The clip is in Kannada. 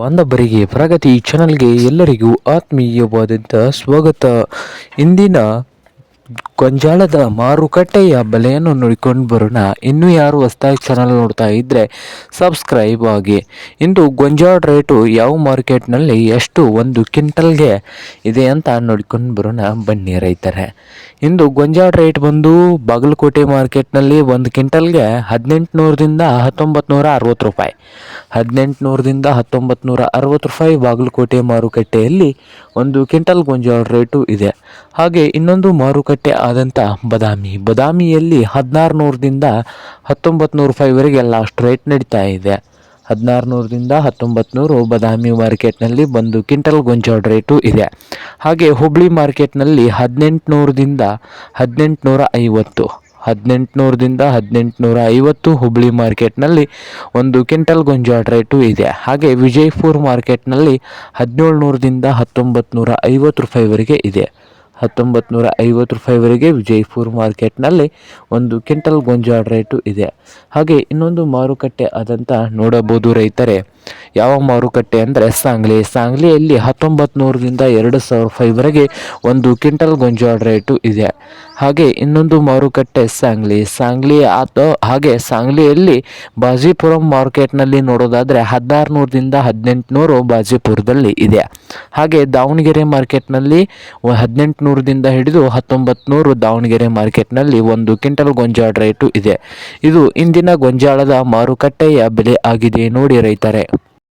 ಬಾಂಧವರಿಗೆ ಪ್ರಗತಿ ಚಾನಲ್ಗೆ ಎಲ್ಲರಿಗೂ ಆತ್ಮೀಯವಾದಂಥ ಸ್ವಾಗತ. ಇಂದಿನ ಗೊಂಜಾಳದ ಮಾರುಕಟ್ಟೆಯ ಬೆಲೆಯನ್ನು ನೋಡಿಕೊಂಡು ಬರೋಣ. ಇನ್ನೂ ಯಾರು ಹೊಸದಾಗಿ ಚಾನಲ್ ನೋಡ್ತಾ ಇದ್ದರೆ ಸಬ್ಸ್ಕ್ರೈಬ್ ಆಗಿ. ಇಂದು ಗೊಂಜಾಳ ರೇಟು ಯಾವ ಮಾರ್ಕೆಟ್ನಲ್ಲಿ ಎಷ್ಟು ಒಂದು ಕ್ವಿಂಟಲ್ಗೆ ಇದೆ ಅಂತ ನೋಡ್ಕೊಂಡು ಬರೋಣ ಬನ್ನಿ ರೈತರೆ. ಇಂದು ಗೊಂಜಾಳ ರೇಟ್ ಬಂದು ಬಾಗಲಕೋಟೆ ಮಾರ್ಕೆಟ್ನಲ್ಲಿ ಒಂದು ಕ್ವಿಂಟಲ್ಗೆ 1800ದಿಂದ 1960 ರೂಪಾಯಿ. 1800ದಿಂದ 1960 ರೂಪಾಯಿ ಬಾಗಲಕೋಟೆ ಮಾರುಕಟ್ಟೆಯಲ್ಲಿ ಒಂದು ಕ್ವಿಂಟಲ್ ಗೊಂಜಾಳ ರೇಟು ಇದೆ. ಹಾಗೆ ಇನ್ನೊಂದು ಮಾರುಕಟ್ಟೆ ಆದಂಥ ಬದಾಮಿಯಲ್ಲಿ 1600ದಿಂದ 1900 ರೂಪಾಯಿವರೆಗೆ ಲಾಸ್ಟ್ ರೇಟ್ ನಡೀತಾ ಇದೆ. 1600ದಿಂದ 1900 ಬದಾಮಿ ಮಾರ್ಕೆಟ್ನಲ್ಲಿ ಒಂದು ಕ್ವಿಂಟಲ್ ಗೊಂಜಾಳ ರೇಟು ಇದೆ. ಹಾಗೆ ಹುಬ್ಳಿ ಮಾರ್ಕೆಟ್ನಲ್ಲಿ 1800ದಿಂದ 1850 1800ದಿಂದ 1850 ಹುಬ್ಳಿ ಮಾರ್ಕೆಟ್ನಲ್ಲಿ ಒಂದು ಕ್ವಿಂಟಲ್ ಗೊಂಜಾಳ ರೇಟು ಇದೆ. ಹಾಗೆ ವಿಜಯಪುರ ಮಾರ್ಕೆಟ್ನಲ್ಲಿ 1700ದಿಂದ 1950 ರೂಪಾಯಿವರೆಗೆ ಇದೆ. 1950 ರೂಪಾಯಿವರೆಗೆ ವಿಜಯಪುರ ಮಾರ್ಕೆಟ್ನಲ್ಲಿ ಒಂದು ಕ್ವಿಂಟಲ್ ಗೊಂಜಾಳ ರೇಟು ಇದೆ. ಹಾಗೆ ಇನ್ನೊಂದು ಮಾರುಕಟ್ಟೆ ಆದಂಥ ನೋಡಬಹುದು ರೈತರೆ. ಯಾವ ಮಾರುಕಟ್ಟೆ ಅಂದರೆ ಸಾಂಗ್ಲಿಯಲ್ಲಿ 1900ರಿಂದ 2000 ರೂಪಾಯಿವರೆಗೆ ಒಂದು ಕ್ವಿಂಟಲ್ ಗೊಂಜಾಳ ರೇಟು ಇದೆ. ಹಾಗೆ ಇನ್ನೊಂದು ಮಾರುಕಟ್ಟೆ ಹಾಗೆ ಸಾಂಗ್ಲಿಯಲ್ಲಿ ಬಾಜಿಪುರಂ ಮಾರ್ಕೆಟ್ನಲ್ಲಿ ನೋಡೋದಾದರೆ 1600ರಿಂದ 1800 ಬಾಜಿಪುರದಲ್ಲಿ ಇದೆ. ಹಾಗೆ ದಾವಣಗೆರೆ ಮಾರ್ಕೆಟ್ನಲ್ಲಿ 1800ದಿಂದ ಹಿಡಿದು 1900 ದಾವಣಗೆರೆ ಮಾರ್ಕೆಟ್ನಲ್ಲಿ ಒಂದು ಕ್ವಿಂಟಲ್ ಗೊಂಜಾಳ ರೇಟು ಇದೆ. ಇದು ಇಂದಿನ ಗೊಂಜಾಳದ ಮಾರುಕಟ್ಟೆಯ ಬೆಲೆ ಆಗಿದೆ ನೋಡಿ ರೈತರೆ.